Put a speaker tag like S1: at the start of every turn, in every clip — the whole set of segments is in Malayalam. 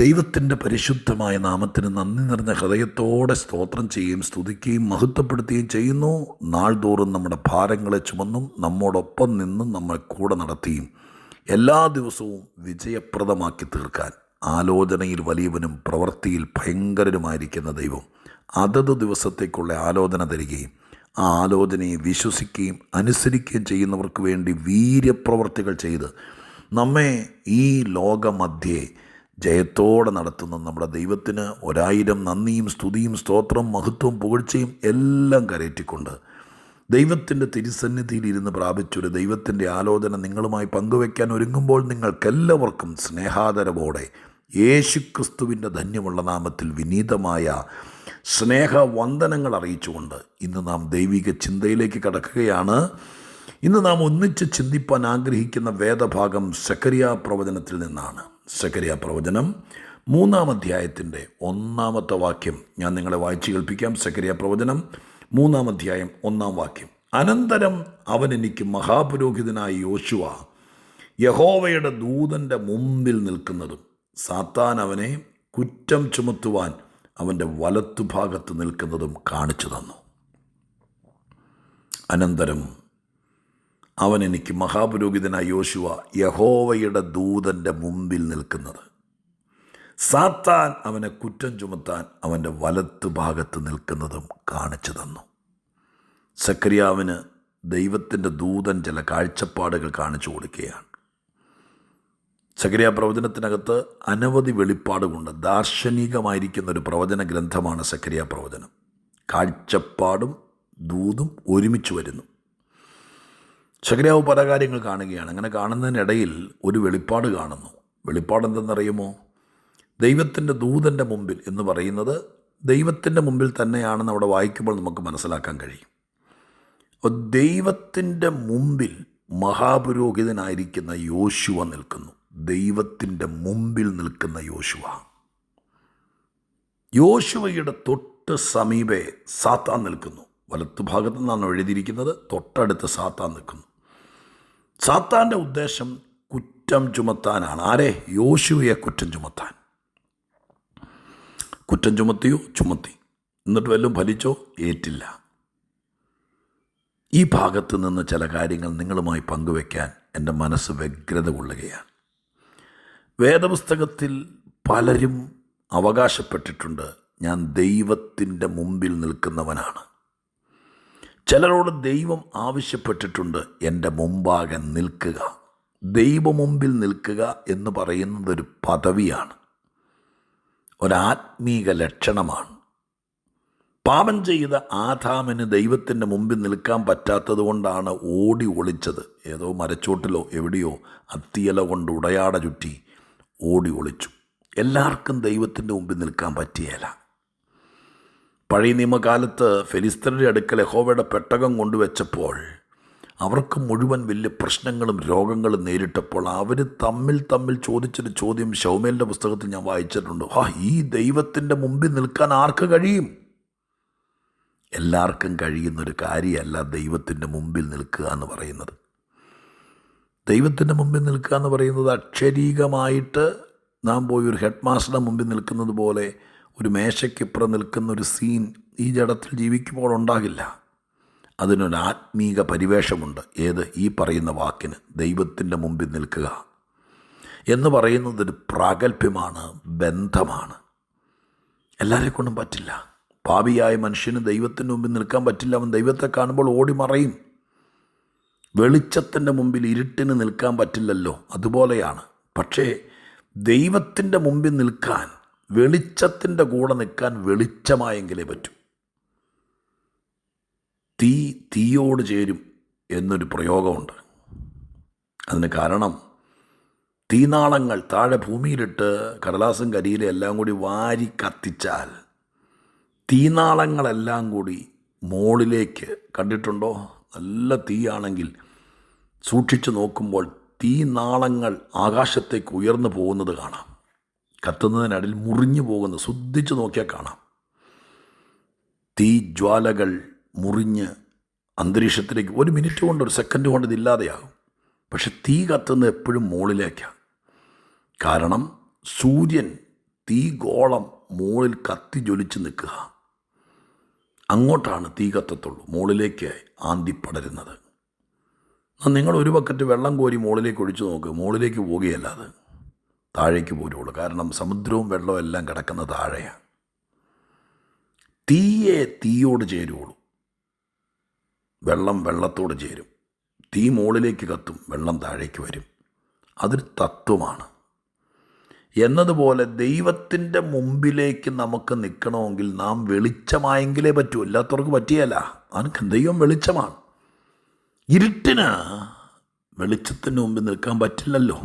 S1: ദൈവത്തിൻ്റെ പരിശുദ്ധമായ നാമത്തിന് നന്ദി നിറഞ്ഞ ഹൃദയത്തോടെ സ്തോത്രം ചെയ്യുകയും സ്തുതിക്കുകയും മഹത്വപ്പെടുത്തുകയും ചെയ്യുന്നു. നാൾതോറും നമ്മുടെ ഭാരങ്ങളെ ചുമന്നും നമ്മോടൊപ്പം നിന്നും നമ്മളെ കൂടെ നടത്തിയും എല്ലാ ദിവസവും വിജയപ്രദമാക്കി തീർക്കാൻ ആലോചനയിൽ വലിയവനും പ്രവൃത്തിയിൽ ഭയങ്കരനുമായിരിക്കുന്ന ദൈവം അതത് ദിവസത്തേക്കുള്ള ആലോചന തരികയും ആ ആലോചനയെ വിശ്വസിക്കുകയും അനുസരിക്കുകയും ചെയ്യുന്നവർക്ക് വേണ്ടി വീര്യപ്രവർത്തികൾ ചെയ്ത് നമ്മെ ഈ ലോകമധ്യേ ജയത്തോടെ നടത്തുന്ന നമ്മുടെ ദൈവത്തിന് 1000 നന്ദിയും സ്തുതിയും സ്തോത്രം മഹത്വവും പുകഴ്ചയും എല്ലാം കരയറ്റിക്കൊണ്ട് ദൈവത്തിൻ്റെ തിരുസന്നിധിയിൽ ഇരുന്ന് പ്രാപിച്ചൊരു ദൈവത്തിൻ്റെ ആലോചന നിങ്ങളുമായി പങ്കുവയ്ക്കാൻ ഒരുങ്ങുമ്പോൾ നിങ്ങൾക്കെല്ലാവർക്കും സ്നേഹാദരവോടെ യേശുക്രിസ്തുവിൻ്റെ ധന്യമുള്ള നാമത്തിൽ വിനീതമായ സ്നേഹവന്ദനങ്ങൾ അറിയിച്ചുകൊണ്ട് ഇന്ന് നാം ദൈവിക ചിന്തയിലേക്ക് കടക്കുകയാണ്. ഇന്ന് നാം ഒന്നിച്ച് ചിന്തിപ്പാൻ ആഗ്രഹിക്കുന്ന വേദഭാഗം സെഖര്യാ പ്രവചനത്തിൽ നിന്നാണ്. സെഖര്യാ പ്രവചനം 3-ാം അധ്യായത്തിൻ്റെ 1-ാമത്തെ വാക്യം ഞാൻ നിങ്ങളെ വായിച്ചു കേൾപ്പിക്കാം. സെഖര്യാ പ്രവചനം 3-ാം അധ്യായം 1-ാം വാക്യം. അനന്തരം അവൻ എനിക്ക് മഹാപുരോഹിതനായ യോശുവ യഹോവയുടെ ദൂതൻ്റെ മുമ്പിൽ നിൽക്കുന്നതും സാത്താൻ അവനെ കുറ്റം ചുമത്തുവാൻ അവൻ്റെ വലത്തുഭാഗത്ത് നിൽക്കുന്നതും കാണിച്ചു തന്നു. അനന്തരം അവൻ എനിക്ക് മഹാപുരോഹിതനായ യോശുവ യഹോവയുടെ ദൂതൻ്റെ മുമ്പിൽ നിൽക്കുന്നത്, സാത്താൻ അവനെ കുറ്റം ചുമത്താൻ അവൻ്റെ വലത്തുഭാഗത്ത് നിൽക്കുന്നതും കാണിച്ചു തന്നു. സെഖര്യാവിന് ദൈവത്തിൻ്റെ ദൂതൻ ചില കാഴ്ചപ്പാടുകൾ കാണിച്ചു കൊടുക്കുകയാണ്. സെഖര്യാ പ്രവചനത്തിനകത്ത് അനവധി വെളിപ്പാടുകളുണ്ട്. ദാർശനികമായിരിക്കുന്ന ഒരു പ്രവചന ഗ്രന്ഥമാണ് സെഖര്യാ പ്രവചനം. കാഴ്ചപ്പാടും ദൂതും ഒരുമിച്ച് വരുന്നു. സെഖര്യാവ് പല കാര്യങ്ങൾ കാണുകയാണ്. അങ്ങനെ കാണുന്നതിനിടയിൽ ഒരു വെളിപ്പാട് കാണുന്നു. വെളിപ്പാട് എന്തെന്നറിയുമോ? ദൈവത്തിൻ്റെ ദൂതൻ്റെ മുമ്പിൽ എന്ന് പറയുന്നത് ദൈവത്തിൻ്റെ മുമ്പിൽ തന്നെയാണെന്ന് അവിടെ വായിക്കുമ്പോൾ നമുക്ക് മനസ്സിലാക്കാൻ കഴിയും. അപ്പോൾ ദൈവത്തിൻ്റെ മുമ്പിൽ മഹാപുരോഹിതനായിരിക്കുന്ന യോശുവ നിൽക്കുന്നു. ദൈവത്തിൻ്റെ മുമ്പിൽ നിൽക്കുന്ന യോശുവ. യോശുവയുടെ തൊട്ട് സമീപേ സാത്താൻ നിൽക്കുന്നു. വലത്തുഭാഗത്ത് നിന്നാണ് എഴുതിയിരിക്കുന്നത്. തൊട്ടടുത്ത് സാത്താൻ നിൽക്കുന്നു. സാത്താൻ്റെ ഉദ്ദേശം കുറ്റം ചുമത്താനാണ്. ആരെ? യോശുവയെ കുറ്റം ചുമത്താൻ. കുറ്റം ചുമത്തിയോ? ചുമത്തി. എന്നിട്ട് വല്ലതും ഫലിച്ചോ? ഏറ്റില്ല. ഈ ഭാഗത്ത് നിന്ന് ചില കാര്യങ്ങൾ നിങ്ങളുമായി പങ്കുവയ്ക്കാൻ എൻ്റെ മനസ്സ് വ്യഗ്രത കൊള്ളുകയാണ്. വേദപുസ്തകത്തിൽ പലരും അവകാശപ്പെട്ടിട്ടുണ്ട്, ഞാൻ ദൈവത്തിൻ്റെ മുമ്പിൽ നിൽക്കുന്നവനാണ്. ചിലരോട് ദൈവം ആവശ്യപ്പെട്ടിട്ടുണ്ട്, എൻ്റെ മുമ്പാകെ നിൽക്കുക. ദൈവമുമ്പിൽ നിൽക്കുക എന്ന് പറയുന്നതൊരു പദവിയാണ്, ഒരാത്മീക ലക്ഷണമാണ്. പാപം ചെയ്ത ആദാമിന് ദൈവത്തിൻ്റെ മുമ്പിൽ നിൽക്കാൻ പറ്റാത്തത് കൊണ്ടാണ് ഓടി ഒളിച്ചത്. ഏതോ മരച്ചോട്ടിലോ എവിടെയോ അത്തിയില കൊണ്ട് ഉടയാട ചുറ്റി ഓടി ഒളിച്ചു. എല്ലാവർക്കും ദൈവത്തിൻ്റെ മുമ്പിൽ നിൽക്കാൻ പറ്റിയല്ല. പഴയ നിയമകാലത്ത് ഫെലിസ്ത്യരുടെ അടുക്കൽ യഹോവയുടെ പെട്ടകം കൊണ്ടുവച്ചപ്പോൾ അവർക്ക് മുഴുവൻ വലിയ പ്രശ്നങ്ങളും രോഗങ്ങളും നേരിട്ടപ്പോൾ അവർ തമ്മിൽ ചോദിച്ചൊരു ചോദ്യം ശൗമേലിൻ്റെ പുസ്തകത്തിൽ ഞാൻ വായിച്ചിട്ടുണ്ട്. ഈ ദൈവത്തിൻ്റെ മുമ്പിൽ നിൽക്കാൻ ആർക്ക് കഴിയും? എല്ലാവർക്കും കഴിയുന്നൊരു കാര്യമല്ല ദൈവത്തിൻ്റെ മുമ്പിൽ നിൽക്കുക എന്ന് പറയുന്നത്. ദൈവത്തിൻ്റെ മുമ്പിൽ നിൽക്കുക എന്ന് പറയുന്നത് അക്ഷരീകമായിട്ട് നാം പോയി ഒരു ഹെഡ് മാസ്റ്ററുടെ മുമ്പിൽ നിൽക്കുന്നത് പോലെ ഒരു മേശയ്ക്കിപ്പുറം നിൽക്കുന്ന ഒരു സീൻ ഈ ജഡത്തിൽ ജീവിക്കുമ്പോൾ ഉണ്ടാകില്ല. അതിനൊരു ആത്മീക പരിവേഷമുണ്ട്. ഏത്? ഈ പറയുന്ന വാക്കിന് ദൈവത്തിൻ്റെ മുമ്പിൽ നിൽക്കുക എന്ന് പറയുന്നതൊരു പ്രാഗൽഭ്യമാണ്, ബന്ധമാണ്. എല്ലാവരെ കൊണ്ടും പറ്റില്ല. പാപിയായ മനുഷ്യന് ദൈവത്തിൻ്റെ മുമ്പിൽ നിൽക്കാൻ പറ്റില്ല. അവൻ ദൈവത്തെ കാണുമ്പോൾ ഓടി മറയും. വെളിച്ചത്തിൻ്റെ മുമ്പിൽ ഇരുട്ടിന് നിൽക്കാൻ പറ്റില്ലല്ലോ, അതുപോലെയാണ്. പക്ഷേ ദൈവത്തിൻ്റെ മുമ്പിൽ നിൽക്കാൻ, വെളിച്ചത്തിൻ്റെ കൂടെ നിൽക്കാൻ വെളിച്ചമായെങ്കിലേ പറ്റൂ. തീയോട് ചേരും എന്നൊരു പ്രയോഗമുണ്ട്. അതിന് കാരണം തീനാളങ്ങൾ താഴെ ഭൂമിയിലിട്ട് കടലാസും കരിയിലും എല്ലാം കൂടി വാരി കത്തിച്ചാൽ തീനാളങ്ങളെല്ലാം കൂടി മുകളിലേക്ക്, കണ്ടിട്ടുണ്ടോ? നല്ല തീയാണെങ്കിൽ സൂക്ഷിച്ചു നോക്കുമ്പോൾ തീനാളങ്ങൾ ആകാശത്തേക്ക് ഉയർന്നു പോകുന്നത് കാണാം. കത്തുന്നതിനിടയിൽ മുറിഞ്ഞു പോകുന്നത് ശ്രദ്ധിച്ചു നോക്കിയാൽ കാണാം. തീജ്വാലകൾ മുറിഞ്ഞ് അന്തരീക്ഷത്തിലേക്ക് 1 മിനിറ്റ് കൊണ്ട്, 1 സെക്കൻഡ് കൊണ്ട് ഇതില്ലാതെയാകും. പക്ഷെ തീ കത്തുന്നത് എപ്പോഴും മുകളിലേക്കാണ്. കാരണം സൂര്യൻ തീ ഗോളം മുകളിൽ കത്തി ജ്വലിച്ച് നിൽക്കുക. അങ്ങോട്ടാണ് തീ കത്തത്തുള്ളൂ, മുകളിലേക്ക് ആന്തി പടരുന്നത്. നിങ്ങൾ ഒരു ബക്കറ്റ് വെള്ളം കോരി മുകളിലേക്ക് ഒഴിച്ചു നോക്ക്, മുകളിലേക്ക് പോവുകയല്ല, അത് താഴേക്ക് പോരുള്ളൂ. കാരണം സമുദ്രവും വെള്ളവും എല്ലാം കിടക്കുന്ന താഴെയാണ്. തീയെ തീയോട് ചേരുള്ളൂ, വെള്ളം വെള്ളത്തോട് ചേരും. തീ മുകളിലേക്ക് കത്തും, വെള്ളം താഴേക്ക് വരും. അതൊരു തത്വമാണ്. എന്നതുപോലെ ദൈവത്തിൻ്റെ മുമ്പിലേക്ക് നമുക്ക് നിൽക്കണമെങ്കിൽ നാം വെളിച്ചമായെങ്കിലേ പറ്റൂ, അല്ലാത്തവർക്ക് പറ്റിയല്ല. അനക്ക് ദൈവം വെളിച്ചമാണ്. ഇരുട്ടിന് വെളിച്ചത്തിന് മുമ്പിൽ നിൽക്കാൻ പറ്റില്ലല്ലോ.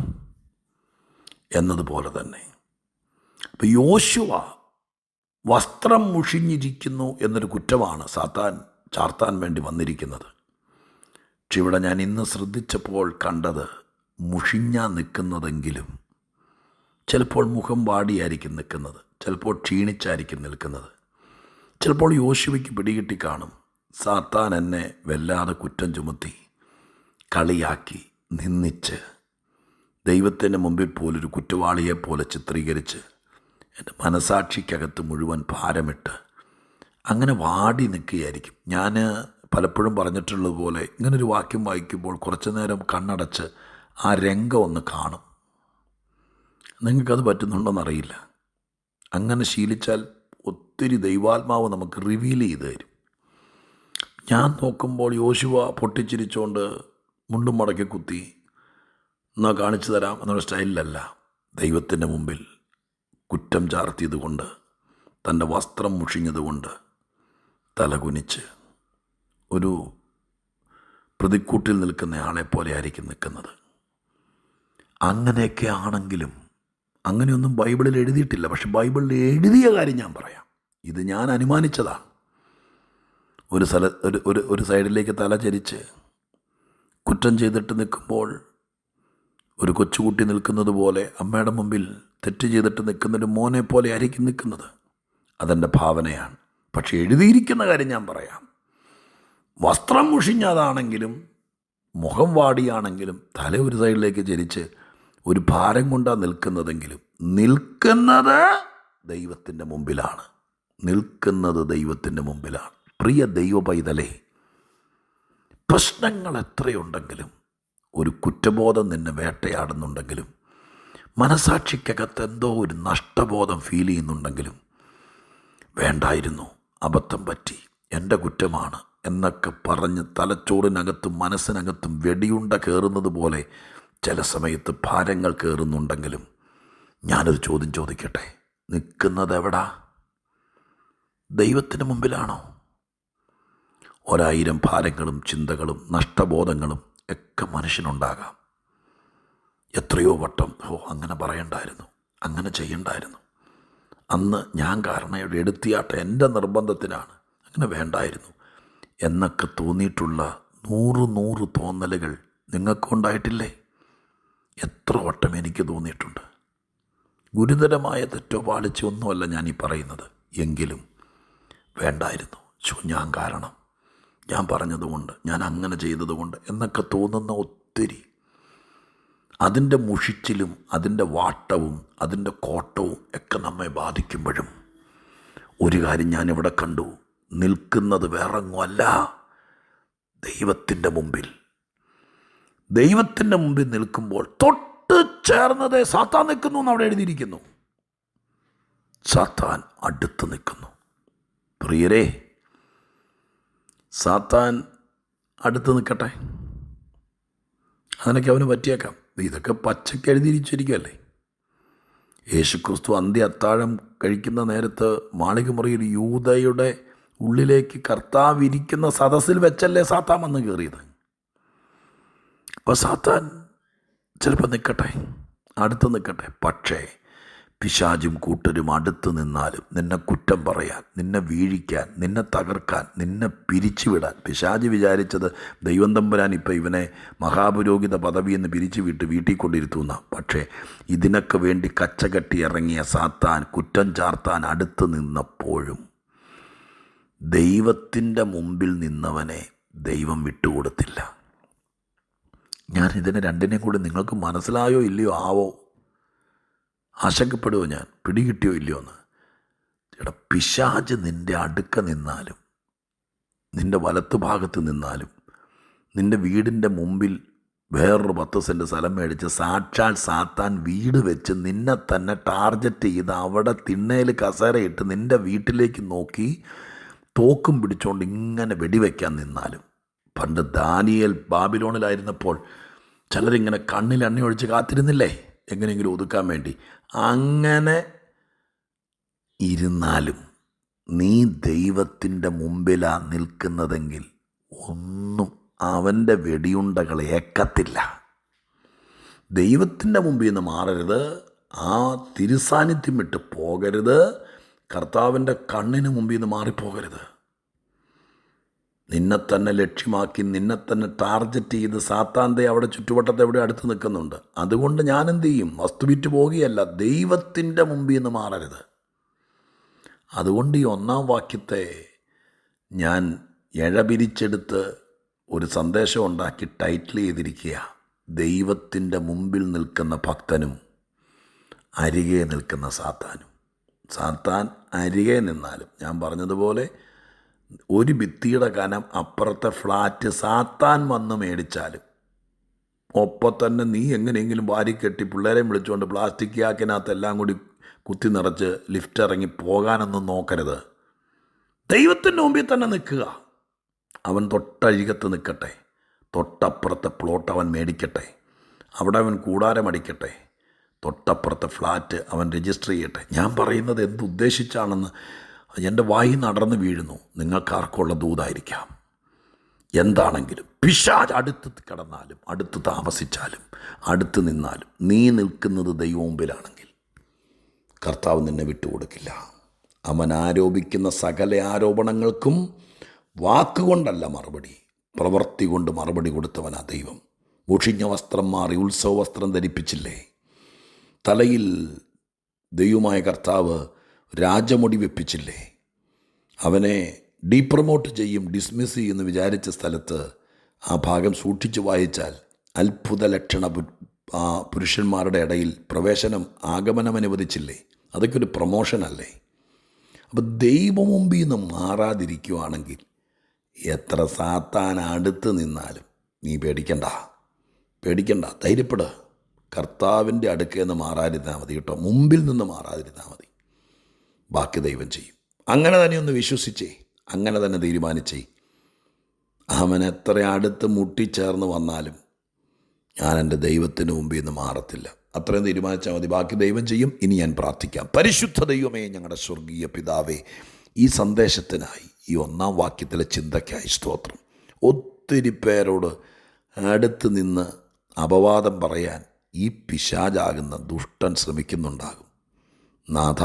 S1: എന്നതുപോലെ തന്നെ ഇപ്പം യോശുവ വസ്ത്രം മുഷിഞ്ഞിരിക്കുന്നു എന്നൊരു കുറ്റമാണ് സാത്താൻ ചാർത്താൻ വേണ്ടി വന്നിരിക്കുന്നത്. പക്ഷെ ഇവിടെ ഞാൻ ഇന്ന് ശ്രദ്ധിച്ചപ്പോൾ കണ്ടത്, മുഷിഞ്ഞാ നിൽക്കുന്നതെങ്കിലും ചിലപ്പോൾ മുഖം വാടിയായിരിക്കും നിൽക്കുന്നത്, ചിലപ്പോൾ ക്ഷീണിച്ചായിരിക്കും നിൽക്കുന്നത്. ചിലപ്പോൾ യോശുവയ്ക്ക് പിടികിട്ടി കാണും, സാത്താൻ എന്നെ വല്ലാതെ കുറ്റം ചുമത്തി കളിയാക്കി നിന്ദിച്ച് ദൈവത്തിൻ്റെ മുമ്പിൽ പോലൊരു കുറ്റവാളിയെപ്പോലെ ചിത്രീകരിച്ച് എൻ്റെ മനസാക്ഷിക്കകത്ത് മുഴുവൻ ഭാരമിട്ട് അങ്ങനെ വാടി നിൽക്കുകയായിരിക്കും. ഞാൻ പലപ്പോഴും പറഞ്ഞിട്ടുള്ളതുപോലെ ഇങ്ങനൊരു വാക്യം വായിക്കുമ്പോൾ കുറച്ചു നേരം കണ്ണടച്ച് ആ രംഗം ഒന്ന് കാണും. നിങ്ങൾക്കത് പറ്റുന്നുണ്ടോയെന്നറിയില്ല. അങ്ങനെ ശീലിച്ചാൽ ഒത്തിരി ദൈവാത്മാവ് നമുക്ക് റിവീൽ ചെയ്ത് തരും. ഞാൻ നോക്കുമ്പോൾ യോശുവ പൊട്ടിച്ചിരിച്ചുകൊണ്ട് മുണ്ടും മടക്കി കുത്തി എന്നാൽ കാണിച്ചു തരാം എന്നുള്ള സ്റ്റൈലിലല്ല, ദൈവത്തിൻ്റെ മുമ്പിൽ കുറ്റം ചാർത്തിയതുകൊണ്ട്, തൻ്റെ വസ്ത്രം മുഷിഞ്ഞതുകൊണ്ട് തലകുനിച്ച് ഒരു പ്രതിക്കൂട്ടിൽ നിൽക്കുന്ന ആളെപ്പോലെ ആയിരിക്കും നിൽക്കുന്നത്. അങ്ങനെയൊക്കെ ആണെങ്കിലും, അങ്ങനെയൊന്നും ബൈബിളിൽ എഴുതിയിട്ടില്ല. പക്ഷെ ബൈബിളിൽ എഴുതിയ കാര്യം ഞാൻ പറയാം. ഇത് ഞാൻ അനുമാനിച്ചതാണ്. ഒരു സൈഡിലേക്ക് തല ചരിച്ച് കുറ്റം ചെയ്തിട്ട് നിൽക്കുമ്പോൾ ഒരു കൊച്ചുകുട്ടി നിൽക്കുന്നത് പോലെ, അമ്മയുടെ മുമ്പിൽ തെറ്റ് ചെയ്തിട്ട് നിൽക്കുന്നൊരു മോനെ പോലെ ആയിരിക്കും നിൽക്കുന്നത്. അതെൻ്റെ ഭാവനയാണ്. പക്ഷെ എഴുതിയിരിക്കുന്ന കാര്യം ഞാൻ പറയാം. വസ്ത്രം മുഷിഞ്ഞതാണെങ്കിലും മുഖം വാടിയാണെങ്കിലും തല ഒരു സൈഡിലേക്ക് ചരിച്ച് ഒരു ഭാരം കൊണ്ടാണ് നിൽക്കുന്നതെങ്കിലും നിൽക്കുന്നത് ദൈവത്തിൻ്റെ മുമ്പിലാണ്. നിൽക്കുന്നത് ദൈവത്തിൻ്റെ മുമ്പിലാണ്. പ്രിയ ദൈവ പൈതലേ, പ്രശ്നങ്ങൾ എത്രയുണ്ടെങ്കിലും, ഒരു കുറ്റബോധം നിന്നെ വേട്ടയാടുന്നുണ്ടെങ്കിലും, മനസാക്ഷിക്കകത്ത് എന്തോ ഒരു നഷ്ടബോധം ഫീൽ ചെയ്യുന്നുണ്ടെങ്കിലും, വേണ്ടായിരുന്നു, അബദ്ധം പറ്റി, എൻ്റെ കുറ്റമാണ് എന്നൊക്കെ പറഞ്ഞ് തലച്ചോറിനകത്തും മനസ്സിനകത്തും വെടിയുണ്ട കയറുന്നത് പോലെ ചില സമയത്ത് ഭാരങ്ങൾ കയറുന്നുണ്ടെങ്കിലും, ഞാനൊരു ചോദ്യം ചോദിക്കട്ടെ, നിൽക്കുന്നത് എവിടാ? ദൈവത്തിന് മുമ്പിലാണോ? 1000 ഭാരങ്ങളും ചിന്തകളും നഷ്ടബോധങ്ങളും ഒക്കെ മനുഷ്യനുണ്ടാകാം. എത്രയോ വട്ടം അങ്ങനെ പറയണ്ടായിരുന്നു, അങ്ങനെ ചെയ്യണ്ടായിരുന്നു, അന്ന് ഞാൻ കാരണം ഇവിടെ എടുത്തിയാട്ട എൻ്റെ നിർബന്ധത്തിനാണ്, അങ്ങനെ വേണ്ടായിരുന്നു എന്നൊക്കെ തോന്നിയിട്ടുള്ള 100 തോന്നലുകൾ നിങ്ങൾക്കുണ്ടായിട്ടില്ലേ? എത്ര വട്ടം എനിക്ക് തോന്നിയിട്ടുണ്ട്. ഗുരുതരമായ തെറ്റോ പാളിച്ചോ ഒന്നുമല്ല ഞാനീ പറയുന്നത്. എങ്കിലും വേണ്ടായിരുന്നു, ഞാൻ കാരണം, ഞാൻ പറഞ്ഞതുകൊണ്ട്, ഞാൻ അങ്ങനെ ചെയ്തതുകൊണ്ട് എന്നൊക്കെ തോന്നുന്ന ഒത്തിരി. അതിൻ്റെ മുഷിച്ചിലും അതിൻ്റെ വാട്ടവും അതിൻ്റെ കോട്ടവും ഒക്കെ നമ്മെ ബാധിക്കുമ്പോഴും ഒരു കാര്യം ഞാനിവിടെ കണ്ടു, നിൽക്കുന്നത് വേറെങ്ങുമല്ല, ദൈവത്തിൻ്റെ മുമ്പിൽ. ദൈവത്തിൻ്റെ മുമ്പിൽ നിൽക്കുമ്പോൾ തൊട്ട് ചേർന്നതേ സാത്താൻ നിൽക്കുന്നു എന്ന് അവിടെ എഴുതിയിരിക്കുന്നു. സാത്താൻ അടുത്ത് നിൽക്കുന്നു. പ്രിയരേ, സാത്താൻ അടുത്ത് നിൽക്കട്ടെ, അതിനൊക്കെ അവന് പറ്റിയേക്കാം. ഇതൊക്കെ പച്ചയ്ക്ക് എഴുതിയിരിച്ചിരിക്കുകയല്ലേ. യേശുക്രിസ്തു അന്ത്യ അത്താഴം കഴിക്കുന്ന നേരത്ത് മാളികമുറിയിൽ യൂദയുടെ ഉള്ളിലേക്ക് കർത്താവ് ഇരിക്കുന്ന സദസ്സിൽ വെച്ചല്ലേ സാത്താൻ വന്ന് കയറിയത്. അപ്പോൾ സാത്താൻ ചിലപ്പോൾ നിൽക്കട്ടെ, അടുത്ത് നിൽക്കട്ടെ. പക്ഷേ പിശാചും കൂട്ടരും അടുത്ത് നിന്നാലും നിന്നെ കുറ്റം പറയാൻ, നിന്നെ വീഴിക്കാൻ, നിന്നെ തകർക്കാൻ, നിന്നെ പിരിച്ചുവിടാൻ. പിശാച് വിചാരിച്ചത് ദൈവം തമ്പുരാൻ ഇപ്പം ഇവനെ മഹാപുരോഹിത പദവിയെന്ന് പിരിച്ചു വിട്ട് വീട്ടിൽ കൊണ്ടിരുത്തുന്ന. പക്ഷേ ഇതിനൊക്കെ വേണ്ടി കച്ചകെട്ടി ഇറങ്ങിയ സാത്താൻ കുറ്റം ചാർത്താൻ അടുത്ത് നിന്നപ്പോഴും ദൈവത്തിൻ്റെ മുമ്പിൽ നിന്നവനെ ദൈവം വിട്ടുകൊടുത്തില്ല. ഞാൻ ഇതിനെ രണ്ടിനെയും കൂടി നിങ്ങൾക്ക് മനസ്സിലായോ ഇല്ലയോ ആവോ, ആശങ്കപ്പെടുമോ ഞാൻ, പിടികിട്ടിയോ ഇല്ലയോ എന്ന്? എടാ, പിശാച് നിൻ്റെ അടുക്ക നിന്നാലും, നിൻ്റെ വലത്ത് ഭാഗത്ത് നിന്നാലും, നിൻ്റെ വീടിൻ്റെ മുമ്പിൽ വേറൊരു 10 സെൻറ്റ് സ്ഥലം മേടിച്ച് സാക്ഷാൽ സാത്താൻ വീട് വെച്ച് നിന്നെ തന്നെ ടാർഗറ്റ് ചെയ്ത് അവിടെ തിണ്ണയിൽ കസേരയിട്ട് നിൻ്റെ വീട്ടിലേക്ക് നോക്കി തോക്കും പിടിച്ചുകൊണ്ട് ഇങ്ങനെ വെടിവെക്കാൻ നിന്നാലും, പണ്ട് ദാനിയേൽ ബാബിലോണിലായിരുന്നപ്പോൾ ചിലരിങ്ങനെ കണ്ണിൽ എണ്ണ ഒഴിച്ച് കാത്തിരുന്നില്ലേ എങ്ങനെയെങ്കിലും ഒതുക്കാൻ വേണ്ടി? അങ്ങനെ ഇരുന്നാലും നീ ദൈവത്തിൻ്റെ മുമ്പിലാണ് നിൽക്കുന്നതെങ്കിൽ ഒന്നും അവൻ്റെ വെടിയുണ്ടകൾ ഏക്കത്തില്ല. ദൈവത്തിൻ്റെ മുമ്പിൽ നിന്ന് മാറരുത്, ആ തിരുസാന്നിധ്യം വിട്ട് പോകരുത്, കർത്താവിൻ്റെ കണ്ണിന് മുമ്പിൽ നിന്ന് മാറിപ്പോകരുത്. നിന്നെ തന്നെ ലക്ഷ്യമാക്കി നിന്നെ തന്നെ ടാർഗറ്റ് ചെയ്ത് സാത്താൻ്റെ അവിടെ ചുറ്റുവട്ടത്തെ എവിടെ അടുത്ത് നിൽക്കുന്നുണ്ട്. അതുകൊണ്ട് ഞാൻ എന്ത് ചെയ്യും? വസ്തു വിറ്റ് പോകുകയല്ല, ദൈവത്തിൻ്റെ മുമ്പിൽ നിന്ന് മാറരുത്. അതുകൊണ്ട് ഈ 1-ാം വാക്യത്തെ ഞാൻ ഇഴപിരിച്ചെടുത്ത് ഒരു സന്ദേശം ഉണ്ടാക്കി ടൈറ്റിൽ ചെയ്തിരിക്കുക, ദൈവത്തിൻ്റെ മുമ്പിൽ നിൽക്കുന്ന ഭക്തനും അരികെ നിൽക്കുന്ന സാത്താനും. സാത്താൻ അരികെ നിന്നാലും, ഞാൻ പറഞ്ഞതുപോലെ ഒരു ഭിത്തിയുടെ കനം അപ്പുറത്തെ ഫ്ലാറ്റ് സാത്താൻ വന്ന് മേടിച്ചാലും, ഒപ്പം തന്നെ നീ എങ്ങനെയെങ്കിലും വാരിക്കെട്ടി പിള്ളേരെ വിളിച്ചുകൊണ്ട് പ്ലാസ്റ്റിക് യാക്കിനകത്ത് എല്ലാം കൂടി കുത്തി നിറച്ച് ലിഫ്റ്റ് ഇറങ്ങി പോകാനൊന്നും നോക്കരുത്. ദൈവത്തിൻ്റെ മുമ്പിൽ തന്നെ നിൽക്കുക. അവൻ തൊട്ടഴികത്ത് നിൽക്കട്ടെ, തൊട്ടപ്പുറത്തെ പ്ലോട്ട് അവൻ മേടിക്കട്ടെ, അവിടെ അവൻ കൂടാരമടിക്കട്ടെ, തൊട്ടപ്പുറത്തെ ഫ്ലാറ്റ് അവൻ രജിസ്റ്റർ ചെയ്യട്ടെ. ഞാൻ പറയുന്നത് എന്തുദ്ദേശിച്ചാണെന്ന് എൻ്റെ വായി നടന്ന് വീഴുന്നു. നിങ്ങൾക്കാർക്കുള്ള ദൂതായിരിക്കാം. എന്താണെങ്കിലും പിശാച് അടുത്ത് കിടന്നാലും, അടുത്ത് താമസിച്ചാലും, അടുത്ത് നിന്നാലും, നീ നിൽക്കുന്നത് ദൈവം മുമ്പിലാണെങ്കിൽ കർത്താവ് നിന്നെ വിട്ടുകൊടുക്കില്ല. അവൻ ആരോപിക്കുന്ന സകല ആരോപണങ്ങൾക്കും വാക്കുകൊണ്ടല്ല മറുപടി, പ്രവൃത്തി കൊണ്ട് മറുപടി കൊടുത്തവനാ ദൈവം. മുഷിഞ്ഞ വസ്ത്രം മാറി ഉത്സവ വസ്ത്രം ധരിപ്പിച്ചില്ലേ? തലയിൽ ദൈവമായ കർത്താവ് രാജമുടി വെപ്പിച്ചില്ലേ? അവനെ ഡീപ്രമോട്ട് ചെയ്യും, ഡിസ്മിസ് ചെയ്യുമെന്ന് വിചാരിച്ച സ്ഥലത്ത് ആ ഭാഗം സൂക്ഷിച്ച് വായിച്ചാൽ അത്ഭുത ലക്ഷണ പുരുഷന്മാരുടെ ഇടയിൽ പ്രവേശനം, ആഗമനം അനുവദിച്ചില്ലേ? അതൊക്കെ ഒരു പ്രൊമോഷനല്ലേ? അപ്പം ദൈവമുമ്പിൽ നിന്ന് മാറാതിരിക്കുവാണെങ്കിൽ എത്ര സാത്താൻ അടുത്ത് നിന്നാലും നീ പേടിക്കണ്ട, ധൈര്യപ്പെട്. കർത്താവിൻ്റെ അടുക്കൽ നിന്ന് മാറാതിരുന്നാൽ മതി കേട്ടോ, മുമ്പിൽ നിന്ന് മാറാതിരുന്നാൽ മതി. ബാക്കി ദൈവം ചെയ്യും. അങ്ങനെ തന്നെ ഒന്ന് വിശ്വസിച്ചേ, അങ്ങനെ തന്നെ തീരുമാനിച്ചേ. അവൻ എത്ര അടുത്ത് മുട്ടിച്ചേർന്ന് വന്നാലും ഞാൻ എൻ്റെ ദൈവത്തിന് മുമ്പിൽ നിന്ന് മാറത്തില്ല. അത്രയും തീരുമാനിച്ചാൽ മതി, ബാക്കി ദൈവം ചെയ്യും. ഇനി ഞാൻ പ്രാർത്ഥിക്കാം. പരിശുദ്ധ ദൈവമേ, ഞങ്ങളുടെ സ്വർഗീയ പിതാവേ, ഈ സന്ദേശത്തിനായി, ഈ 1-ാം വാക്യത്തിലെ ചിന്തയ്ക്കായി സ്തോത്രം. ഒത്തിരി പേരോട് അടുത്ത് നിന്ന് അപവാദം പറയാൻ ഈ പിശാചാകുന്ന ദുഷ്ടൻ ശ്രമിക്കുന്നുണ്ടാകും. നാഥ,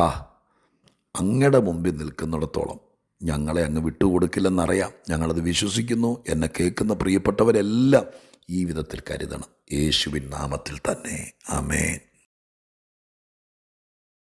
S1: അങ്ങയുടെ മുമ്പിൽ നിൽക്കുന്നിടത്തോളം ഞങ്ങളെ അങ്ങ് വിട്ടുകൊടുക്കില്ലെന്നറിയാം. ഞങ്ങളത് വിശ്വസിക്കുന്നു. എന്നെ കേൾക്കുന്ന പ്രിയപ്പെട്ടവരെല്ലാം ഈ വിധത്തിൽ കരുതണം. യേശുവിൻ നാമത്തിൽ തന്നെ. ആമേൻ.